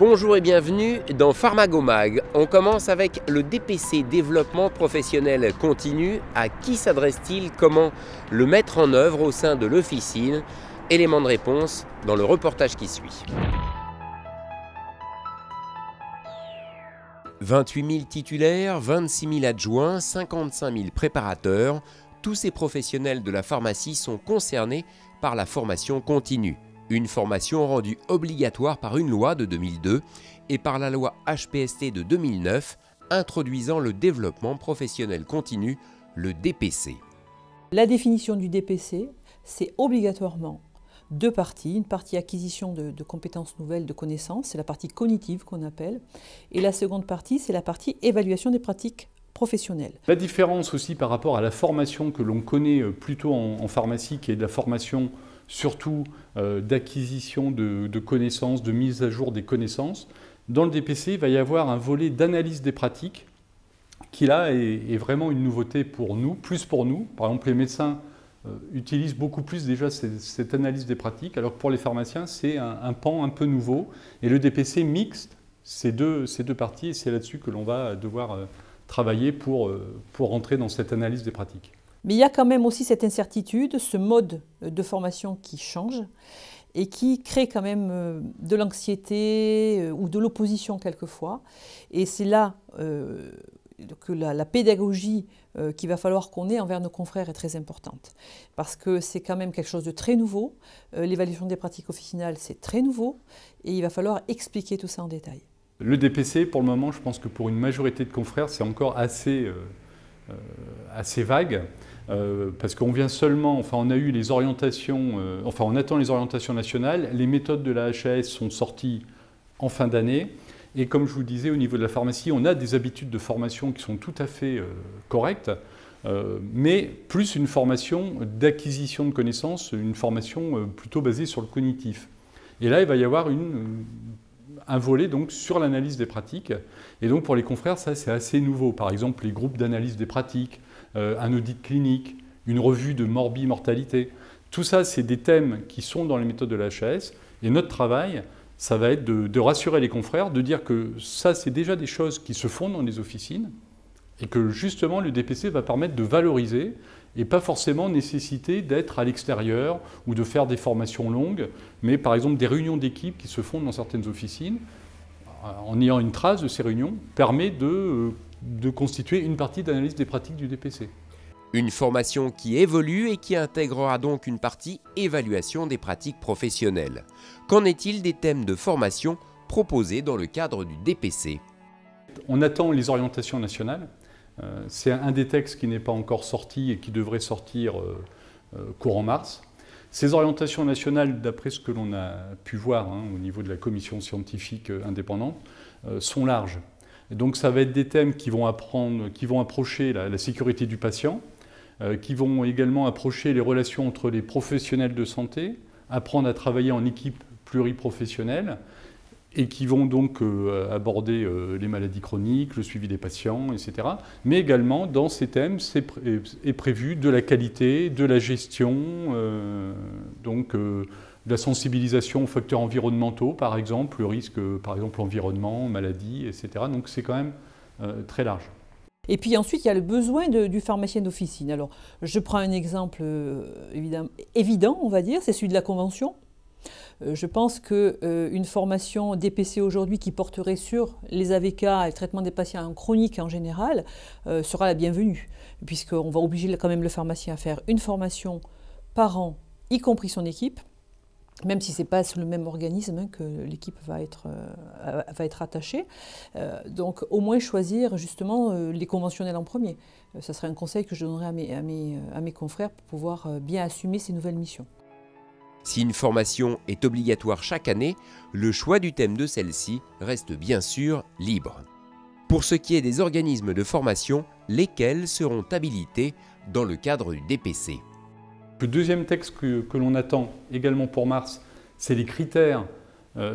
Bonjour et bienvenue dans Pharmagomag. On commence avec le DPC, développement professionnel continu. À qui s'adresse-t-il? Comment le mettre en œuvre au sein de l'officine? Éléments de réponse dans le reportage qui suit. 28 000 titulaires, 26 000 adjoints, 55 000 préparateurs. Tous ces professionnels de la pharmacie sont concernés par la formation continue. Une formation rendue obligatoire par une loi de 2002 et par la loi HPST de 2009, introduisant le développement professionnel continu, le DPC. La définition du DPC, c'est obligatoirement deux parties. Une partie acquisition de compétences nouvelles, de connaissances, c'est la partie cognitive qu'on appelle. Et la seconde partie, c'est la partie évaluation des pratiques professionnelles. La différence aussi par rapport à la formation que l'on connaît plutôt en pharmacie, qui est de la formation surtout d'acquisition de connaissances, de mise à jour des connaissances. Dans le DPC, il va y avoir un volet d'analyse des pratiques qui là est vraiment une nouveauté pour nous, plus pour nous. Par exemple, les médecins utilisent beaucoup plus déjà cette analyse des pratiques, alors que pour les pharmaciens, c'est un pan un peu nouveau. Et le DPC mixte ces deux parties, et c'est là-dessus que l'on va devoir travailler pour rentrer dans cette analyse des pratiques. Mais il y a quand même aussi cette incertitude, ce mode de formation qui change et qui crée quand même de l'anxiété ou de l'opposition quelquefois. Et c'est là que la pédagogie qu'il va falloir qu'on ait envers nos confrères est très importante. Parce que c'est quand même quelque chose de très nouveau. L'évaluation des pratiques officinales, c'est très nouveau. Et il va falloir expliquer tout ça en détail. Le DPC, pour le moment, je pense que pour une majorité de confrères, c'est encore assez vague. Parce qu'on vient seulement, enfin on a eu les orientations, on attend les orientations nationales, les méthodes de la HAS sont sorties en fin d'année, et comme je vous disais, au niveau de la pharmacie, on a des habitudes de formation qui sont tout à fait correctes, mais plus une formation d'acquisition de connaissances, une formation plutôt basée sur le cognitif. Et là, il va y avoir un volet donc sur l'analyse des pratiques, et donc pour les confrères, ça c'est assez nouveau. Par exemple, les groupes d'analyse des pratiques, un audit clinique, une revue de mortalité. Tout ça, c'est des thèmes qui sont dans les méthodes de la HAS. Et notre travail, ça va être de rassurer les confrères, de dire que ça, c'est déjà des choses qui se font dans les officines et que justement, le DPC va permettre de valoriser et pas forcément nécessiter d'être à l'extérieur ou de faire des formations longues, mais par exemple des réunions d'équipe qui se font dans certaines officines, en ayant une trace de ces réunions, permet de constituer une partie d'analyse des pratiques du DPC. Une formation qui évolue et qui intégrera donc une partie évaluation des pratiques professionnelles. Qu'en est-il des thèmes de formation proposés dans le cadre du DPC? On attend les orientations nationales. C'est un des textes qui n'est pas encore sorti et qui devrait sortir courant mars. Ces orientations nationales, d'après ce que l'on a pu voir au niveau de la commission scientifique indépendante, sont larges. Et donc ça va être des thèmes qui vont approcher la sécurité du patient, qui vont également approcher les relations entre les professionnels de santé, apprendre à travailler en équipe pluriprofessionnelle, et qui vont donc aborder les maladies chroniques, le suivi des patients, etc. Mais également, dans ces thèmes, est prévu de la qualité, de la gestion, de la sensibilisation aux facteurs environnementaux, par exemple, le risque, par exemple, environnement, maladie, etc. Donc c'est quand même très large. Et puis ensuite, il y a le besoin du pharmacien d'officine. Alors, je prends un exemple évident, on va dire, c'est celui de la convention. Je pense qu'une formation DPC aujourd'hui qui porterait sur les AVK et le traitement des patients chroniques en général sera la bienvenue, puisqu'on va obliger quand même le pharmacien à faire une formation par an, y compris son équipe, même si ce n'est pas le même organisme que l'équipe va être attachée. Donc au moins choisir justement les conventionnels en premier. Ça serait un conseil que je donnerais à mes confrères pour pouvoir bien assumer ces nouvelles missions. Si une formation est obligatoire chaque année, le choix du thème de celle-ci reste bien sûr libre. Pour ce qui est des organismes de formation, lesquels seront habilités dans le cadre du DPC? Le deuxième texte que l'on attend également pour mars, c'est les critères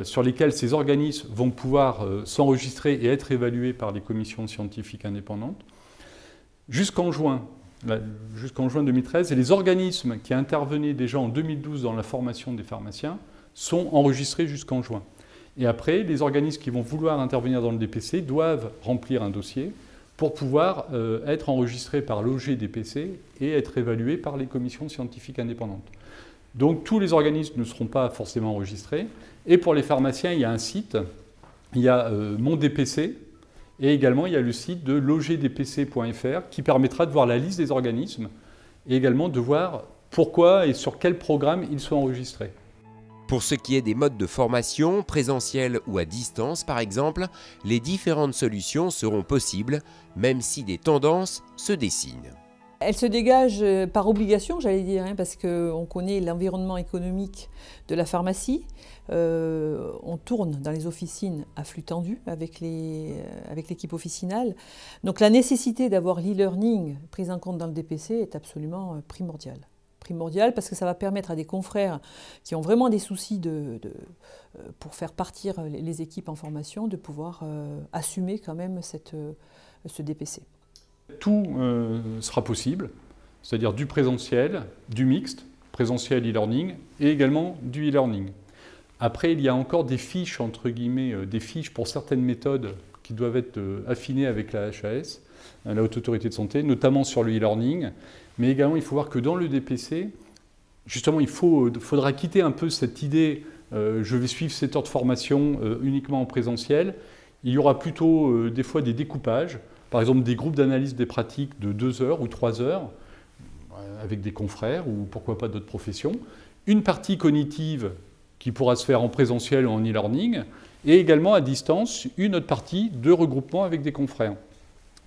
sur lesquels ces organismes vont pouvoir s'enregistrer et être évalués par les commissions scientifiques indépendantes. Jusqu'en juin 2013, et les organismes qui intervenaient déjà en 2012 dans la formation des pharmaciens sont enregistrés jusqu'en juin. Et après, les organismes qui vont vouloir intervenir dans le DPC doivent remplir un dossier pour pouvoir être enregistrés par l'OGDPC et être évalués par les commissions scientifiques indépendantes. Donc tous les organismes ne seront pas forcément enregistrés. Et pour les pharmaciens, il y a un site, il y a Mon DPC, et également il y a le site de logdpc.fr qui permettra de voir la liste des organismes et également de voir pourquoi et sur quel programme ils sont enregistrés. Pour ce qui est des modes de formation, présentiels ou à distance par exemple, les différentes solutions seront possibles, même si des tendances se dessinent. Elle se dégage par obligation, j'allais dire, parce qu'on connaît l'environnement économique de la pharmacie. On tourne dans les officines à flux tendu avec l'équipe officinale. Donc la nécessité d'avoir l'e-learning prise en compte dans le DPC est absolument primordiale. Primordial parce que ça va permettre à des confrères qui ont vraiment des soucis pour faire partir les équipes en formation de pouvoir assumer quand même ce DPC. Tout sera possible, c'est-à-dire du présentiel, du mixte, présentiel e-learning et également du e-learning. Après, il y a encore des fiches, entre guillemets, des fiches pour certaines méthodes qui doivent être affinées avec la HAS, la Haute Autorité de Santé, notamment sur le e-learning. Mais également, il faut voir que dans le DPC, justement, il faudra quitter un peu cette idée je vais suivre 7 heures de formation uniquement en présentiel. Il y aura plutôt des fois des découpages, par exemple des groupes d'analyse des pratiques de 2 heures ou 3 heures, avec des confrères ou pourquoi pas d'autres professions. Une partie cognitive qui pourra se faire en présentiel ou en e-learning, et également à distance, une autre partie de regroupement avec des confrères.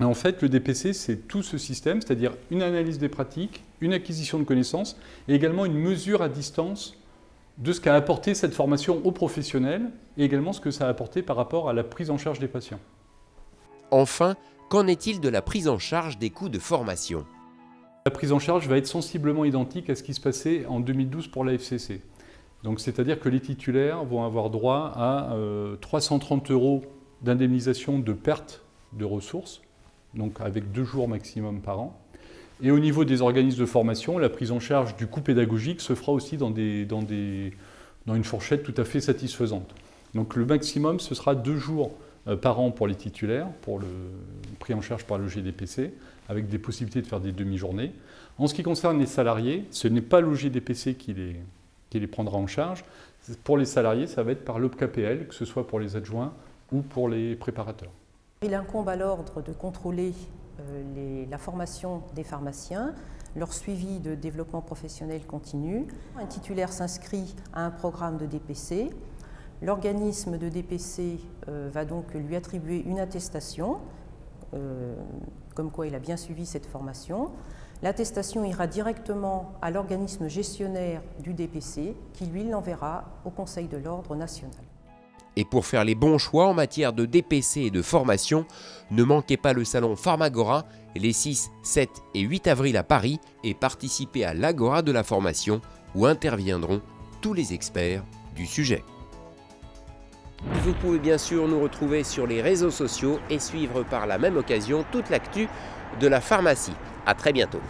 Et en fait, le DPC, c'est tout ce système, c'est-à-dire une analyse des pratiques, une acquisition de connaissances, et également une mesure à distance de ce qu'a apporté cette formation aux professionnels, et également ce que ça a apporté par rapport à la prise en charge des patients. Enfin, qu'en est-il de la prise en charge des coûts de formation ? La prise en charge va être sensiblement identique à ce qui se passait en 2012 pour la FCC. Donc, c'est-à-dire que les titulaires vont avoir droit à 330 € d'indemnisation de perte de ressources, donc avec 2 jours maximum par an. Et au niveau des organismes de formation, la prise en charge du coût pédagogique se fera aussi dans une fourchette tout à fait satisfaisante. Donc le maximum, ce sera 2 jours par an pour les titulaires, pour le pris en charge par le GDPC, avec des possibilités de faire des demi-journées. En ce qui concerne les salariés, ce n'est pas le GDPC qui les prendra en charge. Pour les salariés, ça va être par l'OPCAPL, que ce soit pour les adjoints ou pour les préparateurs. Il incombe à l'ordre de contrôler la formation des pharmaciens, leur suivi de développement professionnel continu. Un titulaire s'inscrit à un programme de DPC. L'organisme de DPC va donc lui attribuer une attestation, comme quoi il a bien suivi cette formation. L'attestation ira directement à l'organisme gestionnaire du DPC, qui lui l'enverra au Conseil de l'Ordre national. Et pour faire les bons choix en matière de DPC et de formation, ne manquez pas le salon Pharmagora les 6, 7 et 8 avril à Paris et participez à l'Agora de la formation où interviendront tous les experts du sujet. Vous pouvez bien sûr nous retrouver sur les réseaux sociaux et suivre par la même occasion toute l'actu de la pharmacie. À très bientôt.